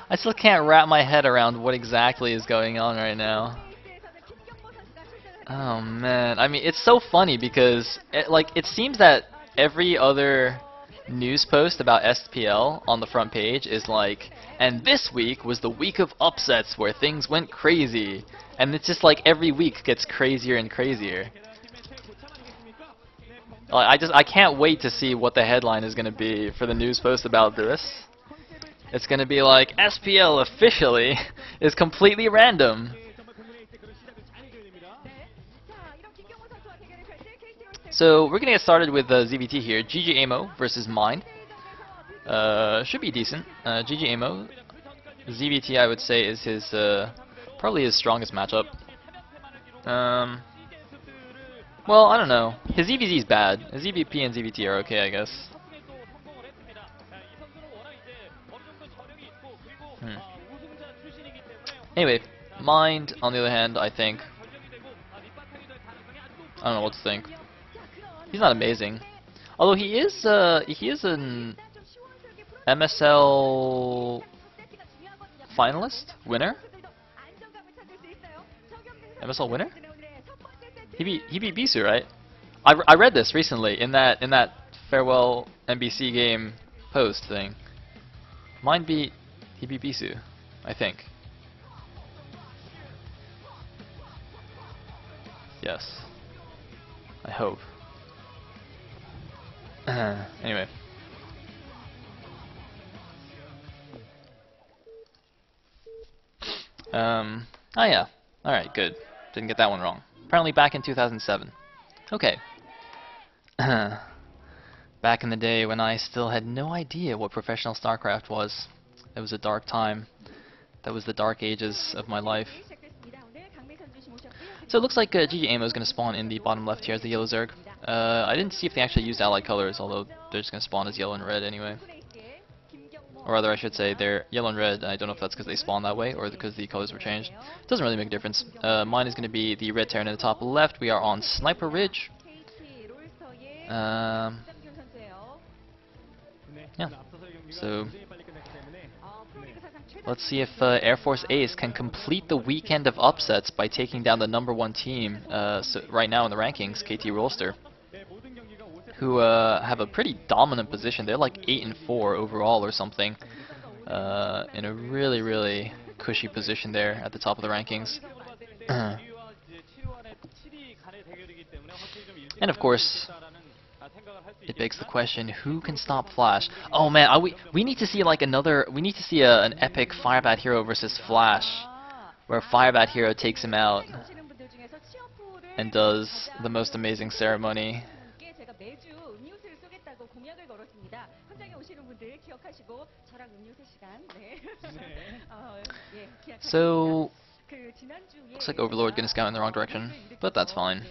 I still can't wrap my head around what exactly is going on right now. Oh man, I mean it's so funny because it seems that every other news post about SPL on the front page is like, and this week was the week of upsets where things went crazy, and it's just like every week gets crazier and crazier. I can't wait to see what the headline is going to be for the news post about this. It's going to be like, SPL officially is completely random. So we're going to get started with ZVT here. ggaemo versus Mind. Should be decent. ggaemo. ZVT I would say is his probably his strongest matchup. Well, I don't know. His EVZ is bad. His EVP and ZVT are okay, I guess. Anyway, Mind, on the other hand, I think... I don't know what to think. He's not amazing. Although he is an MSL finalist? Winner? MSL winner? He beat Bisu, right? I read this recently in that farewell NBC game post thing. He beat Bisu, I think. Yes. I hope. Anyway. Oh yeah. Alright, good. Didn't get that one wrong. Apparently back in 2007. Okay. Back in the day when I still had no idea what professional StarCraft was. It was a dark time. That was the dark ages of my life. So it looks like ggaemo is going to spawn in the bottom left here as the yellow Zerg. I didn't see if they actually used allied colors, although they're just going to spawn as yellow and red anyway. Or rather, I should say they're yellow and red. I don't know if that's because they spawned that way or because the colors were changed. Doesn't really make a difference. Mine is going to be the red Terran in the top left. We are on Sniper Ridge. Yeah. So let's see if Air Force Ace can complete the weekend of upsets by taking down the #1 team right now in the rankings, KT Rolster, who have a pretty dominant position. They're like 8-4 overall or something, in a really, really cushy position there at the top of the rankings. And of course, it begs the question: who can stop Flash? Oh man, we need to see like we need to see an epic Firebat Hero versus Flash, where Firebat Hero takes him out and does the most amazing ceremony. So, looks like Overlord gonna scout in the wrong direction, but that's fine.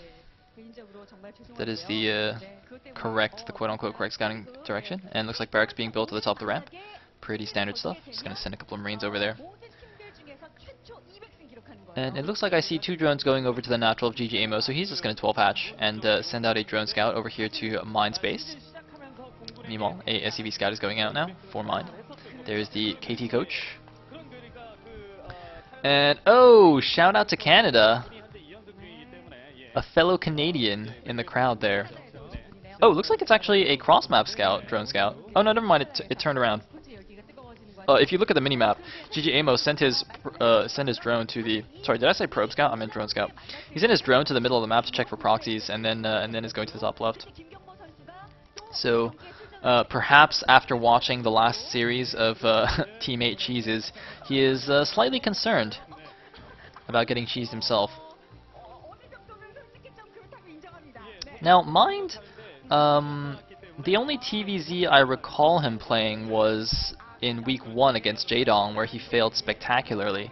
That is the quote-unquote correct scouting direction, and looks like barracks being built to the top of the ramp. Pretty standard stuff. Just gonna send a couple of Marines over there. And it looks like I see 2 drones going over to the natural of ggaemo, so he's just gonna 12 hatch and send out a drone scout over here to Mind's base. Meanwhile, a SCV scout is going out now for Mind. There's the KT coach. And oh, shout out to Canada. A fellow Canadian in the crowd there. Oh, looks like it's actually a cross-map scout, drone scout. Oh no, never mind, it turned around. If you look at the mini-map, ggaemo sent his drone to the... Sorry, did I say probe scout? I meant drone scout. He sent his drone to the middle of the map to check for proxies, and then is going to the top left. So, perhaps after watching the last series of Teammate Cheeses, he is slightly concerned about getting cheesed himself. Now, Mind, the only TVZ I recall him playing was in week 1 against Jaedong, where he failed spectacularly.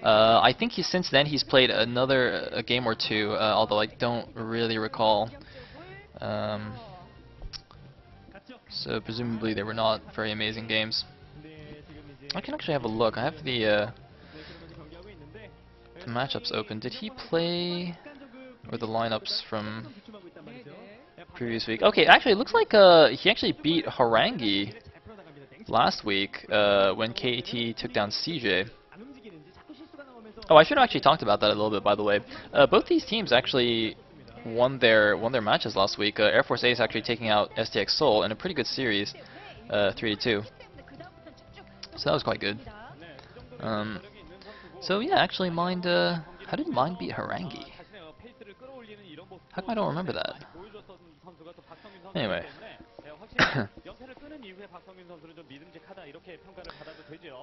I think since then he's played a game or 2, although I don't really recall. So presumably they were not very amazing games. I can actually have a look. I have the matchups open. Did he play... or the lineups from previous week? Okay, actually it looks like he actually beat Harangi last week when KT took down CJ. Oh, I should have actually talked about that a little bit, by the way. Both these teams actually won their matches last week. Air Force Ace actually taking out STX Seoul in a pretty good series, 3-2. So that was quite good. So yeah, actually, Mind. How did Mind beat Harangi? How come I don't remember that? Anyway.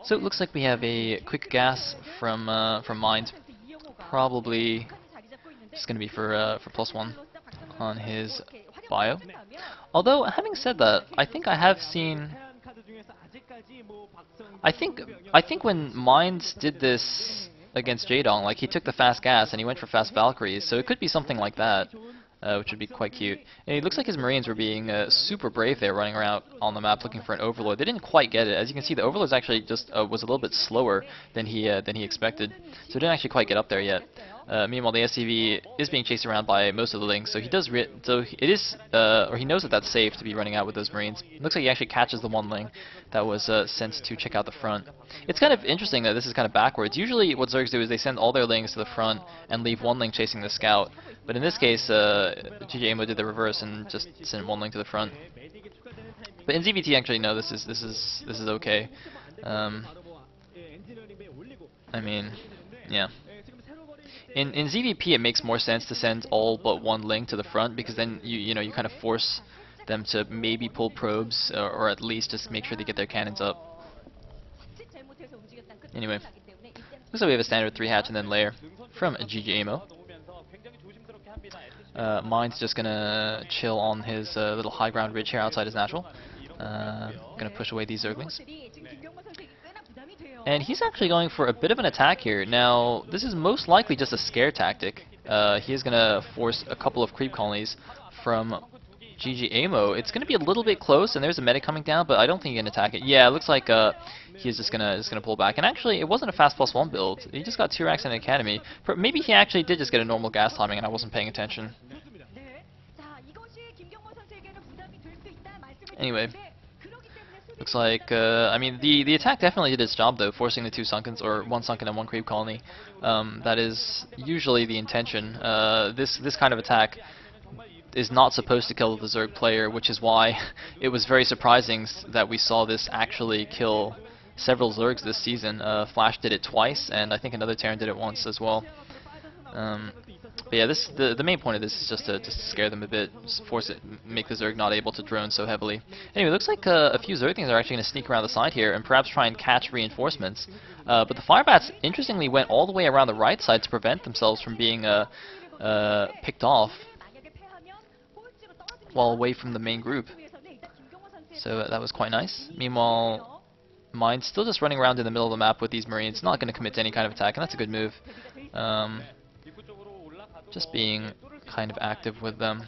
So it looks like we have a quick gas from Mind. Probably just going to be for +1 on his bio. Although, having said that, I think I have seen. I think when Minds did this against Jaedong, like he took the fast gas and he went for fast Valkyries, so it could be something like that. Which would be quite cute. And it looks like his Marines were being super brave there, running around on the map looking for an Overlord. They didn't quite get it. As you can see, the Overlord actually just was a little bit slower than he expected, so it didn't actually quite get up there yet. Meanwhile, the SCV is being chased around by most of the links, so he does or he knows that that's safe to be running out with those Marines. It looks like he actually catches the one ling that was sent to check out the front. It's kind of interesting that this is kind of backwards. Usually, what Zergs do is they send all their lings to the front and leave one ling chasing the scout. But in this case, ggaemo did the reverse and just sent one ling to the front. But in ZVT, actually, no, this is okay. I mean, yeah. In ZVP, it makes more sense to send all but one ling to the front, because then you kind of force them to maybe pull probes, or at least just make sure they get their cannons up. Anyway, looks like we have a standard 3-hatch and then layer from ggaemo. Mind's just gonna chill on his little high ground ridge here outside his natural. Gonna push away these Zerglings. And he's actually going for a bit of an attack here. Now, this is most likely just a scare tactic. He is gonna force a couple of creep colonies from ggaemo. It's gonna be a little bit close, and there's a medic coming down, but I don't think he can attack it. Yeah, it looks like he's just gonna pull back. And actually, it wasn't a fast +1 build. He just got 2 racks in an academy. Maybe he actually did just get a normal gas timing, and I wasn't paying attention. Anyway, looks like I mean the attack definitely did its job though, forcing the 2 sunkens, or 1 sunken and 1 creep colony. That is usually the intention. This kind of attack is not supposed to kill the Zerg player, which is why it was very surprising that we saw this actually kill several Zergs this season. Flash did it twice, and I think another Terran did it once as well. But yeah, the main point of this is just to scare them a bit, just force it, make the Zerg not able to drone so heavily. Anyway, it looks like a few Zerglings are actually going to sneak around the side here and perhaps try and catch reinforcements. But the Firebats interestingly went all the way around the right side to prevent themselves from being picked off while away from the main group. So that was quite nice. Meanwhile, Mind's still just running around in the middle of the map with these Marines, not going to commit to any kind of attack, and that's a good move. Just being kind of active with them.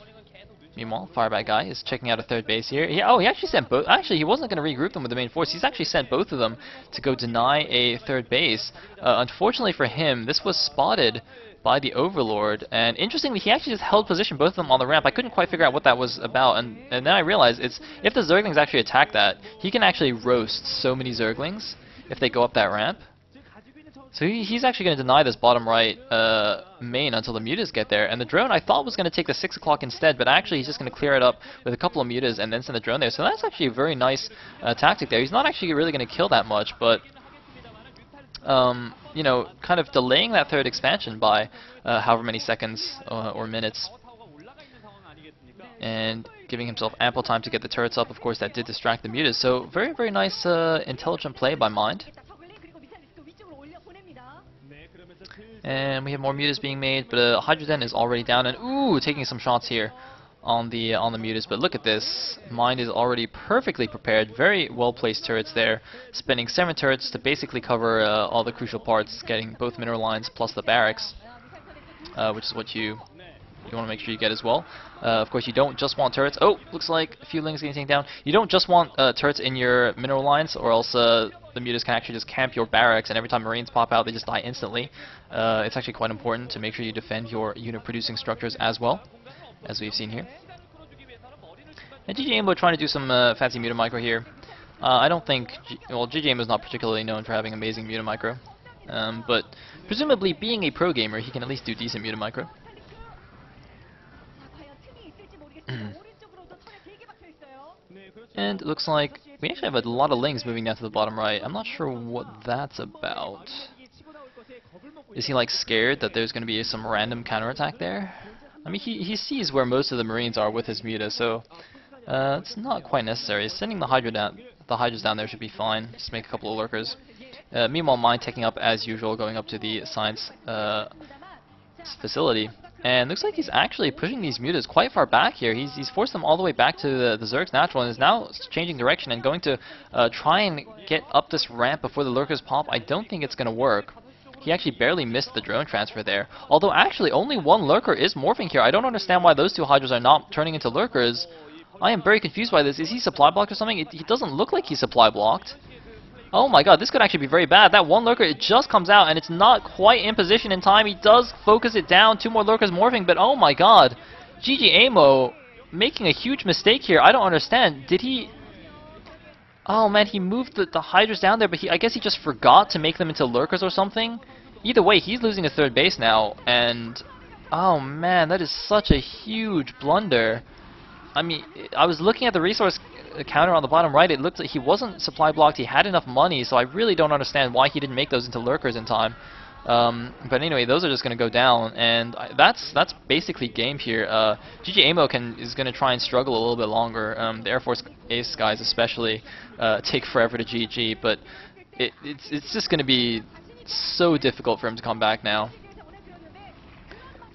Meanwhile, Firebat guy is checking out a 3rd base here. He actually sent both. Actually, he wasn't going to regroup them with the main force. He's actually sent both of them to go deny a 3rd base. Unfortunately for him, this was spotted by the Overlord, and interestingly, he actually just held position, both of them on the ramp. I couldn't quite figure out what that was about, and then I realized if the Zerglings actually attack that, he can actually roast so many Zerglings if they go up that ramp. So he's actually going to deny this bottom right main until the mutas get there, and the drone I thought was going to take the 6 o'clock instead, but actually he's just going to clear it up with a couple of mutas and then send the drone there. So that's actually a very nice tactic there. He's not actually really going to kill that much, but you know, kind of delaying that 3rd expansion by however many seconds or minutes, and giving himself ample time to get the turrets up. Of course, that did distract the mutas. So very, very nice, intelligent play by Mind. And we have more mutas being made, but Hydroden is already down, and ooh, taking some shots here on the mutas. But look at this, Mind is already perfectly prepared. Very well placed turrets there, spending 7 turrets to basically cover all the crucial parts, getting both mineral lines plus the barracks, which is what you want to make sure you get as well. Of course, you don't just want turrets. Oh, looks like a few lings getting taken down. You don't just want turrets in your mineral lines, or else the mutas can actually just camp your barracks, and every time Marines pop out, they just die instantly. It's actually quite important to make sure you defend your unit-producing structures as well, as we've seen here. And ggaemo trying to do some fancy muta micro here. I don't think, well, ggaemo is not particularly known for having amazing Muta Micro, but presumably being a pro gamer, he can at least do decent Muta Micro. And it looks like we actually have a lot of lings moving down to the bottom right. I'm not sure what that's about. Is he like scared that there's going to be some random counterattack there? I mean, he sees where most of the Marines are with his Muta, so it's not quite necessary. Sending the Hydras down there should be fine. Just make a couple of lurkers. Meanwhile, mine taking up as usual, going up to the science facility. And looks like he's actually pushing these Mutas quite far back here. He's forced them all the way back to the Zerg's natural and is now changing direction and going to try and get up this ramp before the lurkers pop. I don't think it's going to work. He actually barely missed the drone transfer there. Although actually only one lurker is morphing here. I don't understand why those two Hydras are not turning into lurkers. I am very confused by this. Is he supply blocked or something? He doesn't look like he's supply blocked. Oh my god, this could actually be very bad. That one lurker, it just comes out, and it's not quite in position in time. He does focus it down. Two more lurkers morphing, but oh my god. ggaemo making a huge mistake here. I don't understand. Did he... Oh man, he moved the Hydras down there, but I guess he just forgot to make them into lurkers or something. Either way, he's losing his third base now, and... Oh man, that is such a huge blunder. I mean, I was looking at the resource counter on the bottom right. It looked like he wasn't supply blocked. He had enough money, so I really don't understand why he didn't make those into lurkers in time. But anyway, those are just going to go down, and that's basically game here. ggaemo is going to try and struggle a little bit longer. The Air Force Ace guys especially take forever to GG, but it's just going to be so difficult for him to come back now.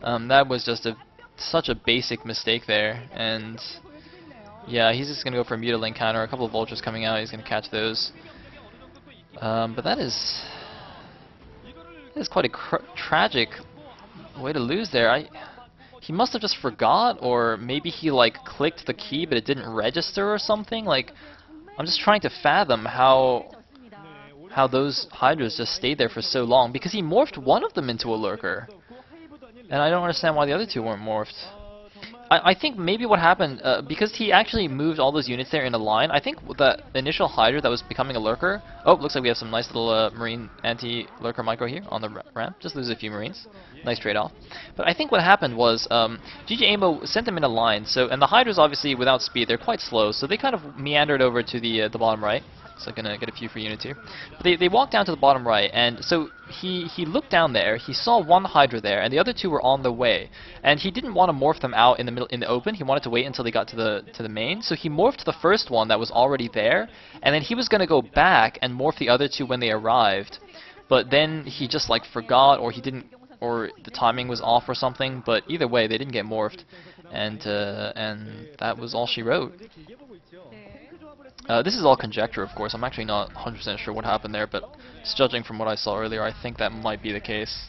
That was just such a basic mistake there, and yeah, he's just going to go for a Mutalink counter. A couple of Vultures coming out, he's going to catch those. But that is quite a tragic way to lose there. He must have just forgot, or maybe he like clicked the key but it didn't register or something. Like, I'm just trying to fathom how those Hydras just stayed there for so long, because he morphed one of them into a lurker. And I don't understand why the other two weren't morphed. I think maybe what happened, because he actually moved all those units there in a line, I think the initial Hydra that was becoming a lurker... Oh, looks like we have some nice little Marine anti-lurker micro here on the ramp. Just lose a few Marines. Nice trade-off. But I think what happened was ggaemo sent them in a line, and the Hydras obviously without speed, they're quite slow, so they kind of meandered over to the bottom right. So I'm gonna get a few for units here. But they walked down to the bottom right, and so he looked down there. He saw one Hydra there, and the other two were on the way. And he didn't want to morph them out in the middle, in the open. He wanted to wait until they got to the main. So he morphed the first one that was already there, and then he was gonna go back and morph the other two when they arrived. But then he just like forgot, or he didn't, or the timing was off or something. But either way, they didn't get morphed, and that was all she wrote. This is all conjecture, of course. I'm actually not 100% sure what happened there, but just judging from what I saw earlier, I think that might be the case.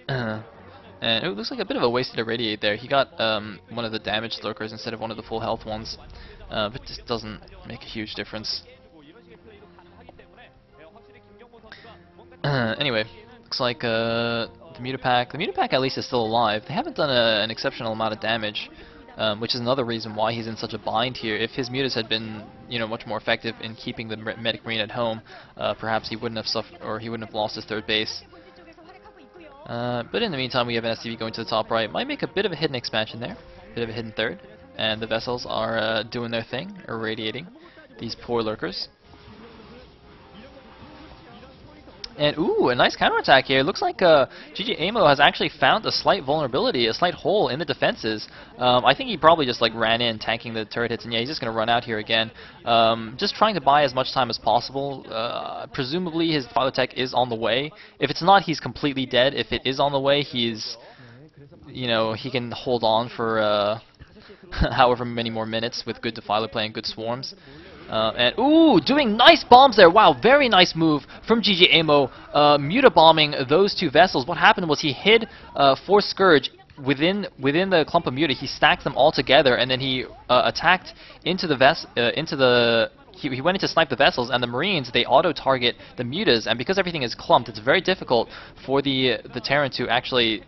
And it looks like a bit of a wasted irradiate there. He got one of the damaged lurkers instead of one of the full health ones, but just doesn't make a huge difference. Anyway, looks like the Mutapack at least is still alive. They haven't done an exceptional amount of damage. Which is another reason why he's in such a bind here. If his Mutas had been, much more effective in keeping the Medic Marine at home, perhaps he wouldn't have suffered, or he wouldn't have lost his third base. But in the meantime, we have an STV going to the top right. Might make a bit of a hidden expansion there, bit of a hidden third, and the vessels are doing their thing, irradiating these poor lurkers. And ooh, a nice counterattack here. It looks like ggaemo has actually found a slight vulnerability, a slight hole in the defenses. I think he probably just like ran in, tanking the turret hits, and yeah, he's just going to run out here again. Just trying to buy as much time as possible. Presumably his Philo Tech is on the way. If it's not, he's completely dead. If it is on the way, he's, he can hold on for however many more minutes with good Defiler play and good swarms. And ooh, doing nice bombs there. Wow, very nice move from ggaemo. Muta bombing those two vessels. What happened was he hid Force Scourge within the clump of Muta. He stacked them all together, and then he attacked into the he went in to snipe the vessels, and the Marines, they auto-target the Mutas, and because everything is clumped, it's very difficult for the Terran to actually,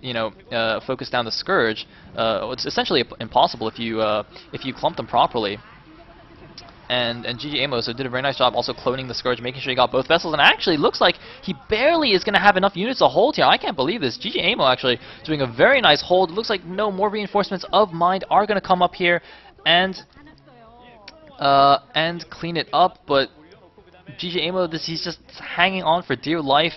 focus down the Scourge. It's essentially impossible if you clump them properly. and ggaemo so did a very nice job also cloning the Scourge, making sure he got both vessels, and actually looks like he barely is going to have enough units to hold here. I can't believe this. ggaemo actually doing a very nice hold. It looks like no more reinforcements of Mind are going to come up here and clean it up, but ggaemo, he's just hanging on for dear life.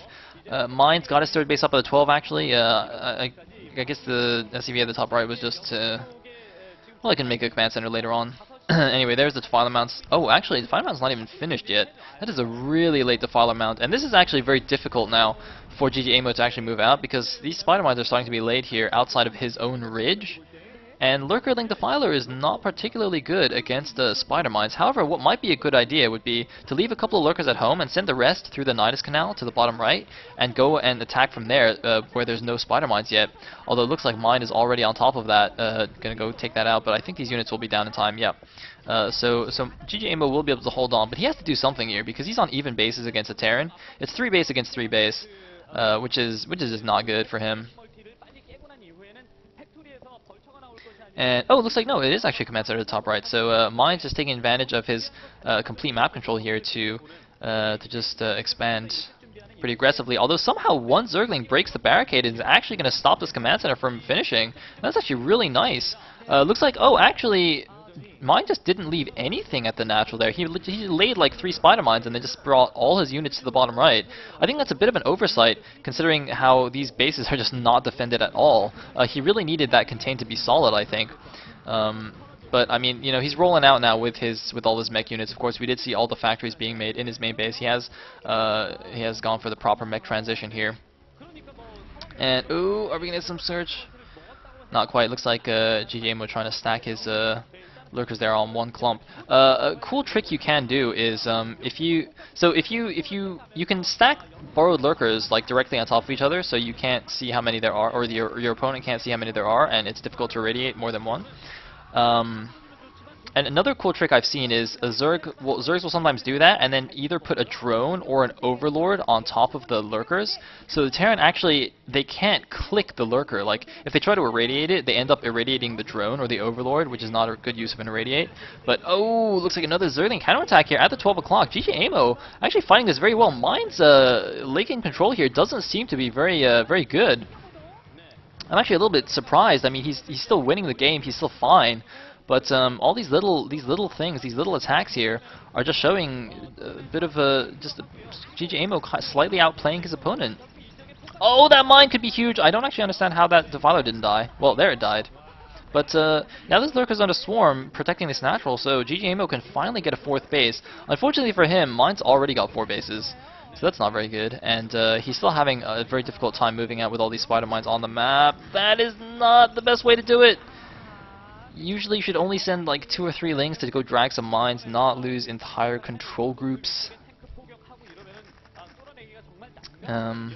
Mind's got his third base up at the 12 actually. I guess the SCV at the top right was just well, I can make a command center later on. Anyway, there's the Defiler mounts. Oh, actually, the Defiler mount's not even finished yet. That is a really late Defiler mount, and this is actually very difficult now for ggaemo to actually move out, because these Spider Mines are starting to be laid here outside of his own ridge. And Lurkerling Defiler is not particularly good against Spider Mines. However, what might be a good idea would be to leave a couple of Lurkers at home and send the rest through the Nidus Canal to the bottom right and go and attack from there where there's no Spider Mines yet. Although it looks like Mine is already on top of that, gonna go take that out, but I think these units will be down in time, yeah. So ggaemo will be able to hold on, but he has to do something here because he's on even bases against a Terran. It's 3 base against 3 base, which is just not good for him. And oh, it looks like no, it is actually command center at the top right. So Mind's just taking advantage of his complete map control here to just expand pretty aggressively. Although somehow one Zergling breaks the barricade and is actually going to stop this command center from finishing. That's actually really nice. Looks like, oh, actually, Mind just didn't leave anything at the natural there. He laid like 3 Spider Mines and then just brought all his units to the bottom right. I think that's a bit of an oversight, considering how these bases are just not defended at all. He really needed that contain to be solid, I think. But I mean, you know, he's rolling out now with all his mech units. Of course, we did see all the factories being made in his main base. He has gone for the proper mech transition here. And ooh, are we gonna get some search? Not quite. Looks like ggaemo trying to stack his Lurkers there on one clump. A cool trick you can do is if you can stack borrowed Lurkers like directly on top of each other, so you can't see how many there are, or your opponent can't see how many there are, and it's difficult to irradiate more than one. And another cool trick I've seen is Zergs will sometimes do that and then either put a drone or an overlord on top of the Lurkers. So the Terran actually, they can't click the Lurker. Like, if they try to irradiate it, they end up irradiating the drone or the overlord, which is not a good use of an irradiate. But, oh, looks like another Zergling counterattack here at the 12 o'clock. ggaemo actually fighting this very well. Mind's lake in control here doesn't seem to be very good. I'm actually a little bit surprised. I mean, he's still winning the game. He's still fine. But all these little things, these little attacks here, are just showing a bit of just ggaemo slightly outplaying his opponent. Oh, that mine could be huge. I don't actually understand how that Defiler didn't die. Well, there it died. But now this Lurker's on a swarm protecting this natural, so ggaemo can finally get a 4th base. Unfortunately for him, mine's already got 4 bases. So that's not very good, and he's still having a very difficult time moving out with all these Spider Mines on the map. That is not the best way to do it! Usually you should only send like 2 or 3 lings to go drag some mines, not lose entire control groups. And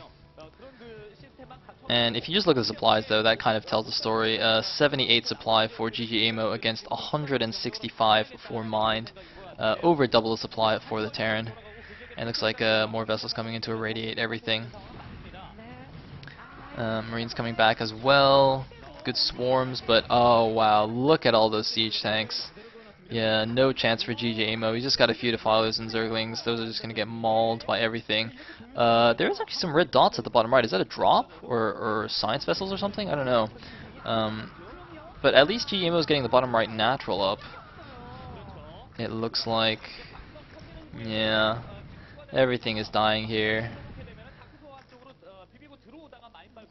if you just look at the supplies though, that kind of tells the story. 78 supply for ggaemo against 165 for Mind. Over double the supply for the Terran. And looks like more vessels coming in to irradiate everything. Marines coming back as well. Good swarms, but oh wow, look at all those siege tanks. Yeah, no chance for ggaemo. He's just got a few Defilers and Zerglings. Those are just going to get mauled by everything. There's actually some red dots at the bottom right. Is that a drop? Or science vessels or something? I don't know. But at least ggaemo is getting the bottom right natural up. It looks like... yeah, everything is dying here.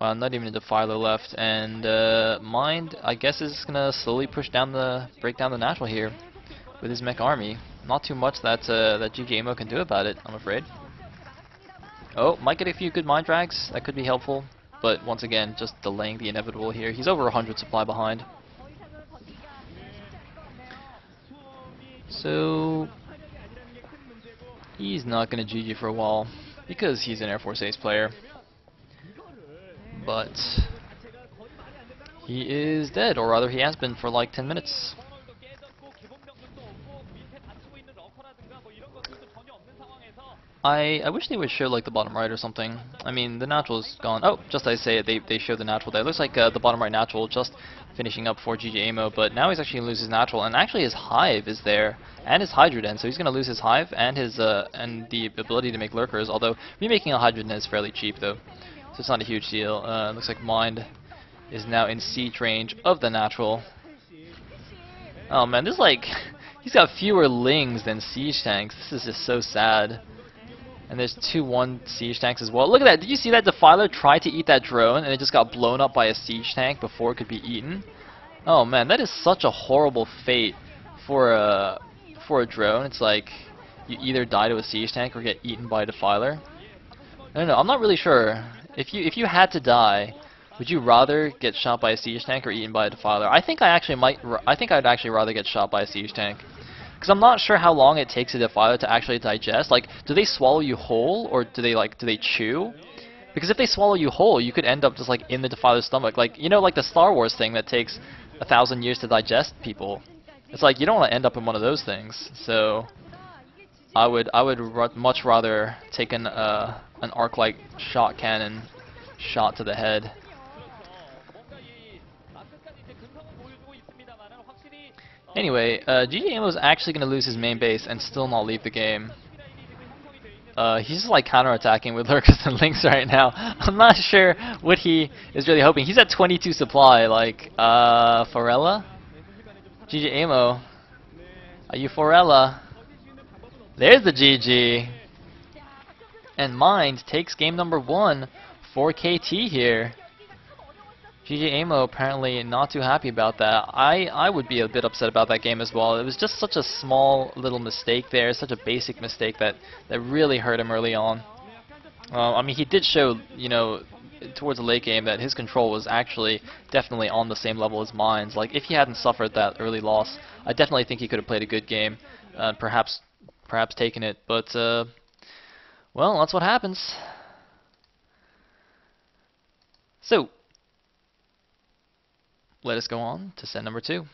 Well, not even a Defiler left, and Mind, I guess, is gonna slowly break down the natural here with his mech army. Not too much that ggaemo can do about it, I'm afraid. Oh, might get a few good Mind drags. That could be helpful, but once again, just delaying the inevitable here. He's over 100 supply behind. So he's not gonna GG for a while because he's an Air Force Ace player. But he is dead, or rather he has been for like 10 minutes. I wish they would show like the bottom right or something. I mean, the natural's gone. Oh, just as I say it, they showed the natural there. It looks like the bottom right natural just finishing up for ggaemo, but now he's actually going to lose his natural, and actually his hive is there, and his hydroden, so he's going to lose his hive and his and the ability to make lurkers, although remaking a hydroden is fairly cheap though, so it's not a huge deal. Looks like Mind is now in siege range of the natural. Oh man, this is like, he's got fewer lings than siege tanks. This is just so sad. And there's 2-1 siege tanks as well. Look at that. Did you see that Defiler tried to eat that drone and it just got blown up by a siege tank before it could be eaten? Oh man, that is such a horrible fate for a drone. It's like you either die to a siege tank or get eaten by a Defiler. I don't know. I'm not really sure. If you had to die, would you rather get shot by a siege tank or eaten by a Defiler? I think I'd actually rather get shot by a siege tank. Because I'm not sure how long it takes a Defiler to actually digest. Like, do they swallow you whole, or do they chew? Because if they swallow you whole, you could end up just like in the Defiler's stomach. Like, you know, like the Star Wars thing that takes 1,000 years to digest people. It's like you don't want to end up in one of those things. So, I would much rather take an arc-like shot cannon shot to the head. Anyway, ggaemo is actually going to lose his main base and still not leave the game. He's just like counter-attacking with lurkers and links right now. I'm not sure what he is really hoping. He's at 22 supply, like, Forella? ggaemo. Are you Forella? There's the GG! And Mind takes game number 1 for KT here. ggaemo apparently not too happy about that. I would be a bit upset about that game as well. It was just such a small little mistake there, such a basic mistake that really hurt him early on. I mean, he did show, you know, towards the late game that his control was actually definitely on the same level as mine's. Like, if he hadn't suffered that early loss, I definitely think he could have played a good game, perhaps taken it. But well, that's what happens. So, let us go on to set number 2.